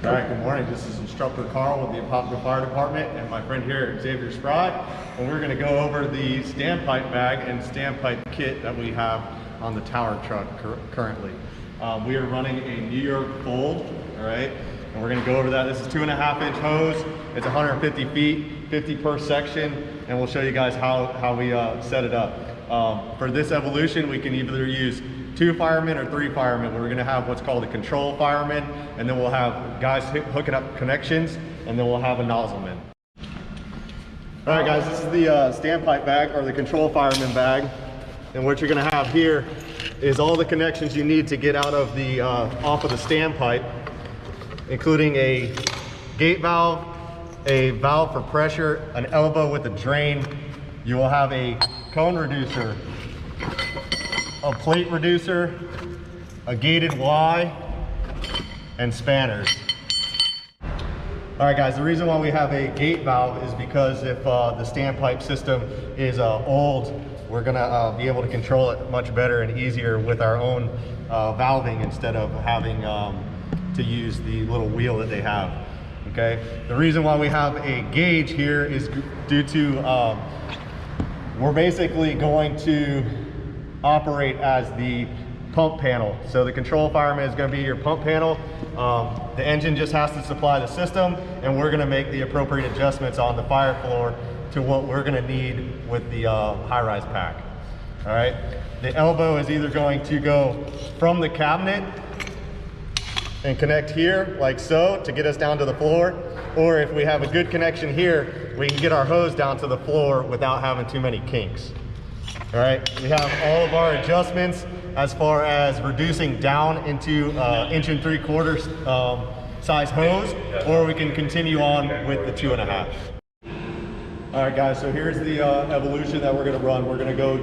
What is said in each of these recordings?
All right, good morning. This is Instructor Carl with the Apopka Fire Department and my friend here, Xavier Spry. And we're going to go over the standpipe bag and standpipe kit that we have on the tower truck currently. We are running a New York fold, all right? And we're going to go over that. This is 2.5-inch hose. It's 150 feet, 50 per section, and we'll show you guys how we set it up. For this evolution, we can either use 2 firemen or 3 firemen. We're going to have what's called a control fireman, and then we'll have guys hooking up connections, and then we'll have a nozzleman. All right, guys, this is the standpipe bag, or the control fireman bag. And what you're going to have here is all the connections you need to get out of the off of the standpipe, including a gate valve, a valve for pressure, an elbow with a drain. You will have a cone reducer, a plate reducer, a gated Y, and spanners. All right, guys, the reason why we have a gate valve is because if the standpipe system is old, we're gonna be able to control it much better and easier with our own valving instead of having to use the little wheel that they have, okay? The reason why we have a gauge here is due to, we're basically going to operate as the pump panel. So the control fireman is going to be your pump panel. The engine just has to supply the system, and we're going to make the appropriate adjustments on the fire floor to what we're going to need with the high-rise pack. All right. The elbow is either going to go from the cabinet and connect here like so to get us down to the floor, or if we have a good connection here, we can get our hose down to the floor without having too many kinks. All right, we have all of our adjustments as far as reducing down into 1 3/4 size hose, or we can continue on with the 2.5. All right, guys, so here's the evolution that we're gonna run. We're gonna go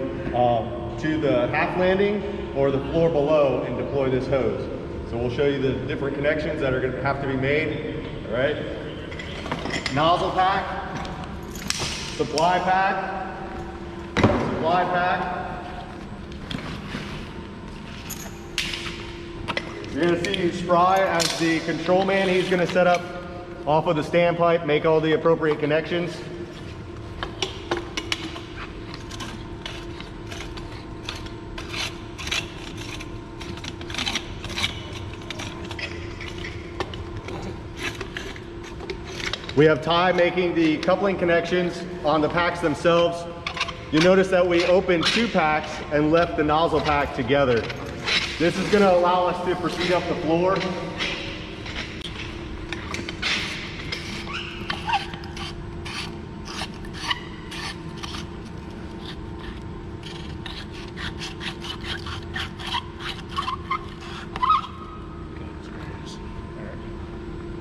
to the half landing or the floor below and deploy this hose. So we'll show you the different connections that are gonna have to be made, all right? Nozzle pack, supply pack, supply pack. You're gonna see Spry as the control man. He's gonna set up off of the standpipe, make all the appropriate connections. We have Ty making the coupling connections on the packs themselves. You notice that we opened 2 packs and left the nozzle pack together. This is going to allow us to proceed up the floor.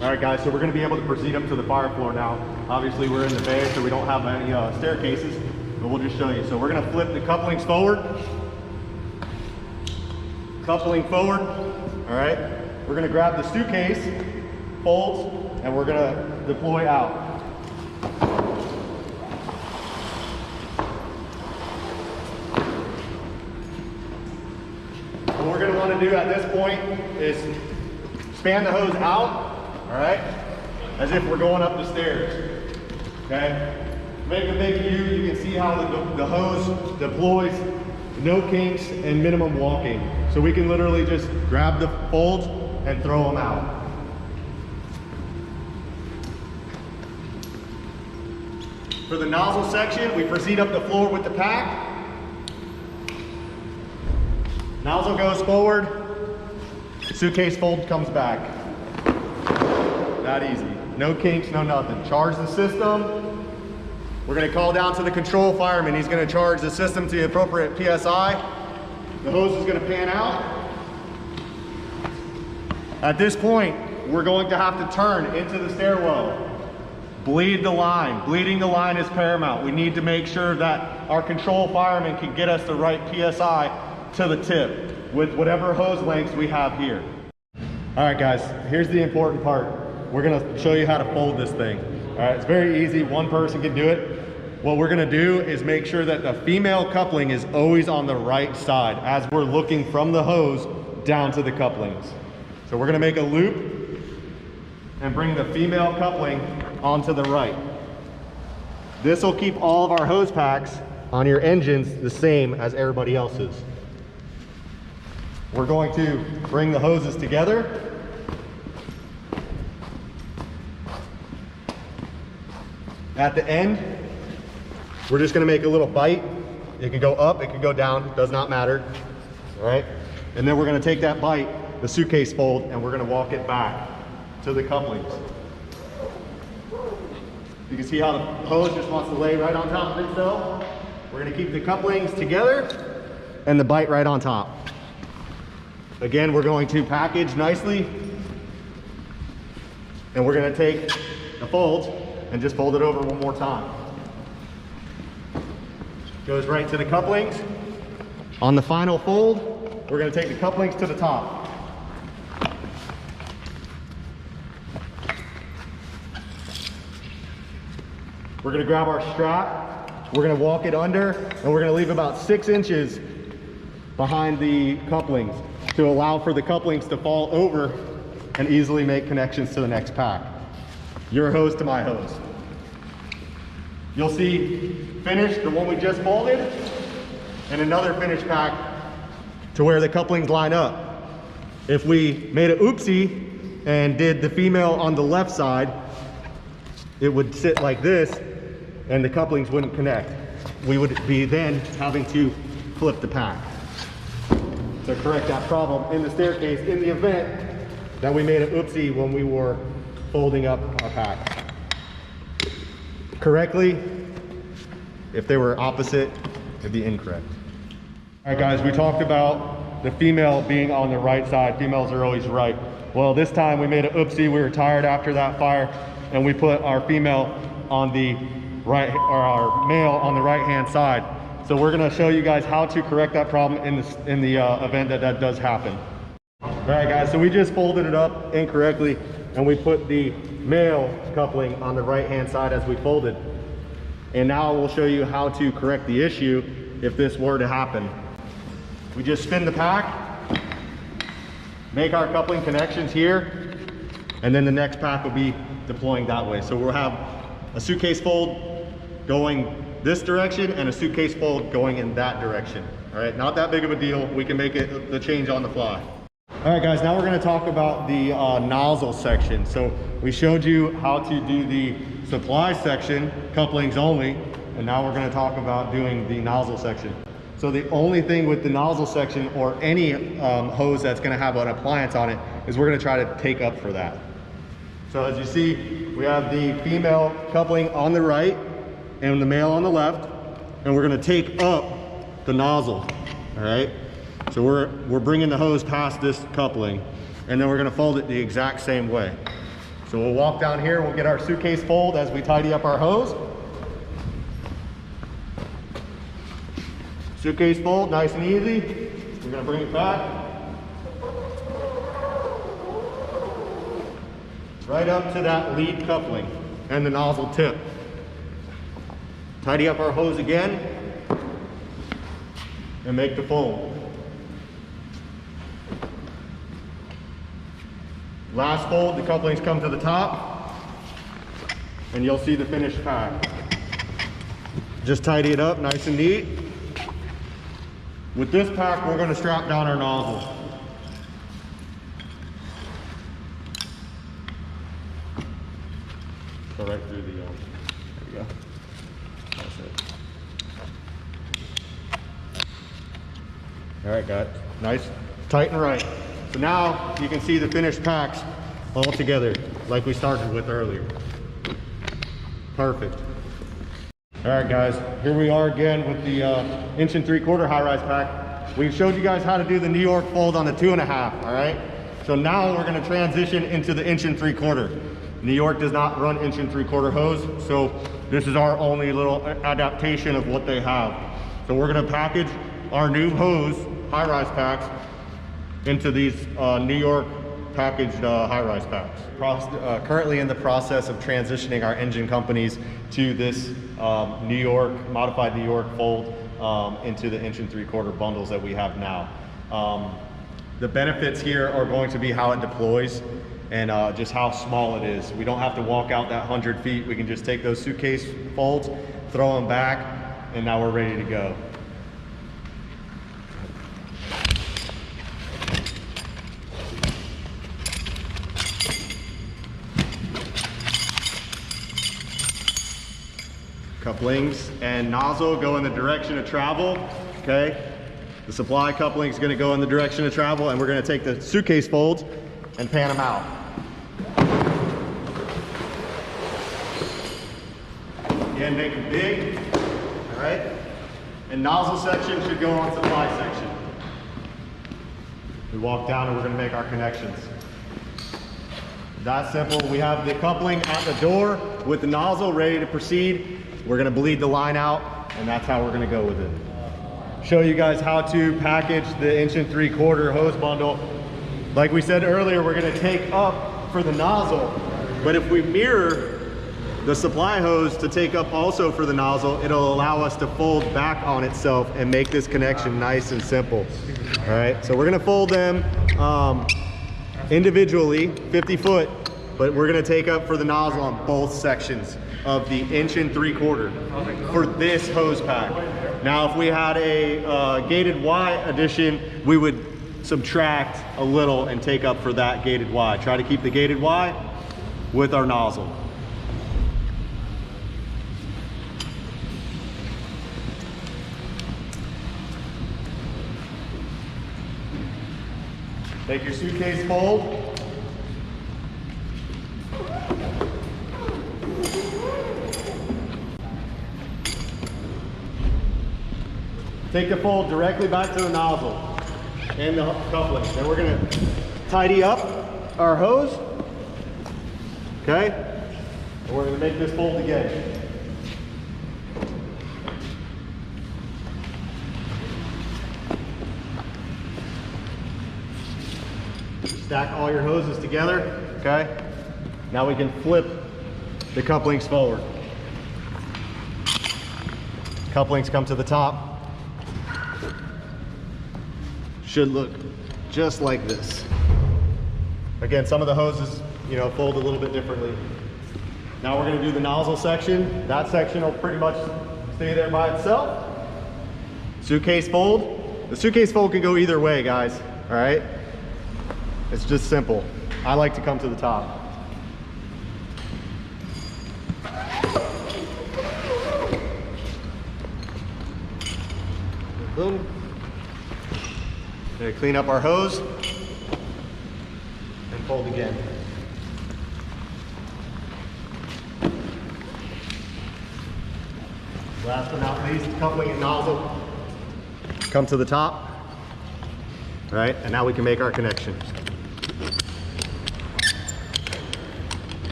All right, guys, so we're going to be able to proceed up to the fire floor now. Obviously, we're in the bay, so we don't have any staircases, but we'll just show you. So we're going to flip the couplings forward. Coupling forward, all right? We're going to grab the suitcase, folds, and we're going to deploy out. What we're going to want to do at this point is span the hose out, all right, as if we're going up the stairs, okay? Make a big U. You can see how the hose deploys, no kinks and minimum walking. So we can literally just grab the folds and throw them out. For the nozzle section, we proceed up the floor with the pack. Nozzle goes forward, suitcase fold comes back. That easy. No kinks, no nothing. Charge the system. We're going to call down to the control fireman. He's going to charge the system to the appropriate PSI. The hose is going to pan out. At this point, we're going to have to turn into the stairwell. Bleed the line. Bleeding the line is paramount. We need to make sure that our control fireman can get us the right PSI to the tip with whatever hose lengths we have here. All right, guys, here's the important part. We're going to show you how to fold this thing. All right, it's very easy. One person can do it. What we're going to do is make sure that the female coupling is always on the right side as we're looking from the hose down to the couplings. So we're going to make a loop. and bring the female coupling onto the right. This will keep all of our hose packs on your engines the same as everybody else's. We're going to bring the hoses together. At the end, we're just gonna make a little bite. It can go up, it can go down, does not matter, all right? And then we're gonna take that bite, the suitcase fold, and we're gonna walk it back to the couplings. You can see how the hose just wants to lay right on top of itself. We're gonna keep the couplings together and the bite right on top. Again, we're going to package nicely, and we're gonna take the folds and just fold it over one more time. Goes right to the couplings. On the final fold, we're gonna take the couplings to the top. We're gonna grab our strap, we're gonna walk it under, and we're gonna leave about 6 inches behind the couplings to allow for the couplings to fall over and easily make connections to the next pack. Your hose to my hose. You'll see finished, the one we just folded, and another finished pack to where the couplings line up. If we made an oopsie and did the female on the left side, it would sit like this and the couplings wouldn't connect. We would be then having to flip the pack to correct that problem in the staircase in the event that we made an oopsie when we were folding up our pack. Correctly, if they were opposite, it'd be incorrect. All right guys, we talked about the female being on the right side. Females are always right. Well, this time we made an oopsie. We were tired after that fire, and we put our female on the right, or our male on the right-hand side. So we're gonna show you guys how to correct that problem in the event that that does happen. All right guys, so we just folded it up incorrectly, and we put the male coupling on the right-hand side as we folded. And now we'll show you how to correct the issue if this were to happen. We just spin the pack, make our coupling connections here, and then the next pack will be deploying that way. So we'll have a suitcase fold going this direction and a suitcase fold going in that direction. All right, not that big of a deal. We can make it the change on the fly. All right guys, now we're gonna talk about the nozzle section. So we showed you how to do the supply section, couplings only, and now we're gonna talk about doing the nozzle section. So the only thing with the nozzle section or any hose that's gonna have an appliance on it is we're gonna try to take up for that. So as you see, we have the female coupling on the right and the male on the left, and we're gonna take up the nozzle, all right? So we're bringing the hose past this coupling, and then we're gonna fold it the exact same way. So we'll walk down here, we'll get our suitcase fold as we tidy up our hose. Suitcase fold, nice and easy. We're gonna bring it back. Right up to that lead coupling and the nozzle tip. Tidy up our hose again and make the fold. Last fold, the couplings come to the top, and you'll see the finished pack. Just tidy it up nice and neat. With this pack, we're going to strap down our nozzle. Go right through the, there you go. That's it. All right, got it. Nice, tight and right. So now you can see the finished packs all together like we started with earlier. Perfect. All right guys, here we are again with the 1 3/4 high-rise pack. We showed you guys how to do the New York fold on the 2.5, all right? So now we're gonna transition into the 1 3/4. New York does not run 1 3/4 hose, so this is our only little adaptation of what they have. So we're gonna package our new hose high-rise packs into these New York packaged high-rise packs. Currently in the process of transitioning our engine companies to this New York, modified New York fold into the 1 3/4 bundles that we have now. The benefits here are going to be how it deploys. and just how small it is. We don't have to walk out that 100 feet. We can just take those suitcase folds, throw them back, and now we're ready to go. Couplings and nozzle go in the direction of travel, okay? The supply coupling is going to go in the direction of travel, and we're going to take the suitcase folds and pan them out. Again, make them big, all right? And nozzle section should go on supply section. We walk down and we're going to make our connections. That's simple. We have the coupling at the door with the nozzle ready to proceed. We're going to bleed the line out, and that's how we're going to go with it. Show you guys how to package the 1 3/4 hose bundle. Like we said earlier, we're going to take up for the nozzle, but if we mirror the supply hose to take up also for the nozzle, it'll allow us to fold back on itself and make this connection nice and simple. All right, so we're going to fold them individually, 50 foot, but we're going to take up for the nozzle on both sections of the 1 3/4 for this hose pack. Now, if we had a gated Y addition, we would subtract a little and take up for that gated Y. Try to keep the gated Y with our nozzle. Take your suitcase fold. Take the fold directly back to the nozzle and the coupling. Then we're going to tidy up our hose, okay? And we're going to make this fold again. Stack all your hoses together, okay? Now we can flip the couplings forward. Couplings come to the top. Should look just like this. Again, some of the hoses, fold a little bit differently. Now we're going to do the nozzle section. That section will pretty much stay there by itself. Suitcase fold. The suitcase fold can go either way, guys. All right? It's just simple. I like to come to the top. Boom. Gonna clean up our hose and fold again. Last but not least, coupling and nozzle come to the top. All right, and now we can make our connection.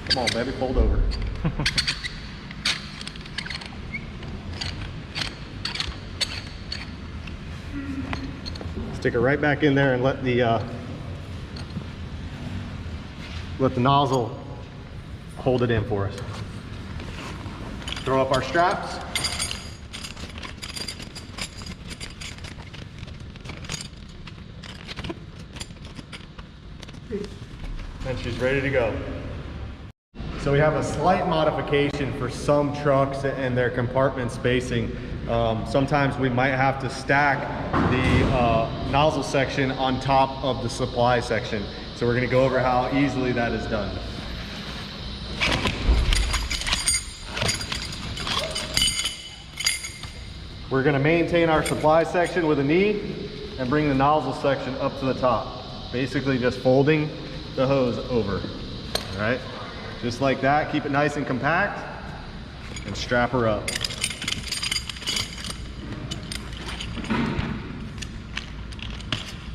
Come on, baby, fold over. Stick it right back in there and let the nozzle hold it in for us. Throw up our straps. And she's ready to go. So we have a slight modification for some trucks and their compartment spacing. Sometimes we might have to stack the nozzle section on top of the supply section. So we're going to go over how easily that is done. We're going to maintain our supply section with a knee and bring the nozzle section up to the top. Basically just folding the hose over. All right, just like that. Keep it nice and compact and strap her up.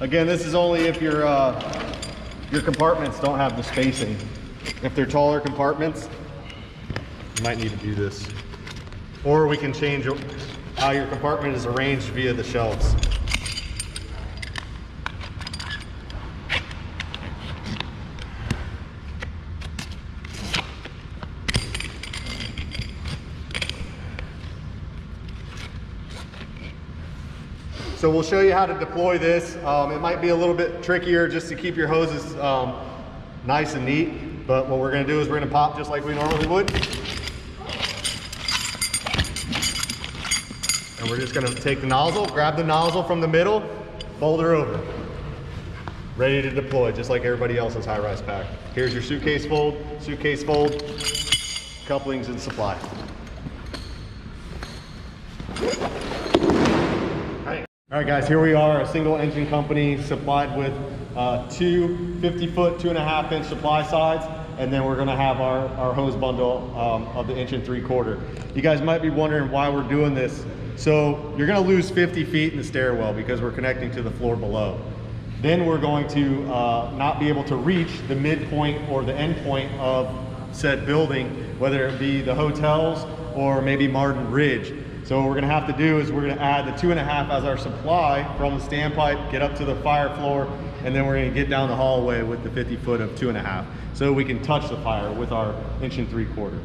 Again, this is only if your compartments don't have the spacing. If they're taller compartments, you might need to do this. Or we can change how your compartment is arranged via the shelves. So we'll show you how to deploy this. It might be a little bit trickier just to keep your hoses nice and neat, but what we're gonna do is we're gonna pop just like we normally would. And we're just gonna take the nozzle, grab the nozzle from the middle, fold her over. Ready to deploy, just like everybody else's high-rise pack. Here's your suitcase fold, couplings and supply. All right guys, here we are, a single engine company supplied with two 50-foot, 2.5-inch supply sides, and then we're gonna have our hose bundle of the 1 3/4 inch. You guys might be wondering why we're doing this. So you're gonna lose 50 feet in the stairwell because we're connecting to the floor below. Then we're going to not be able to reach the midpoint or the end point of said building, whether it be the hotels or maybe Martin Ridge. So what we're gonna have to do is we're gonna add the 2.5 as our supply from the standpipe, get up to the fire floor, and then we're gonna get down the hallway with the 50 foot of 2.5, so we can touch the fire with our 1 3/4 inch.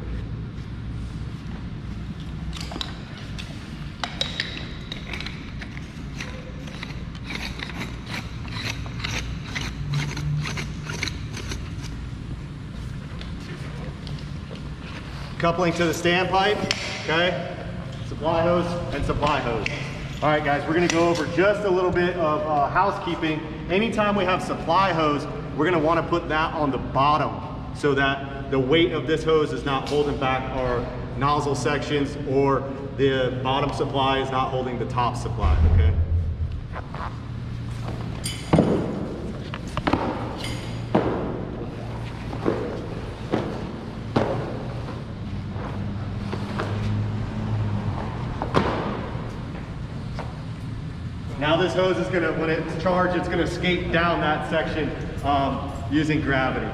Coupling to the standpipe, okay? Supply hose and supply hose. All right guys, we're gonna go over just a little bit of housekeeping. Anytime we have supply hose, we're gonna wanna put that on the bottom so that the weight of this hose is not holding back our nozzle sections, or the bottom supply is not holding the top supply, okay? Now this hose is gonna, when it's charged, it's gonna skate down that section using gravity.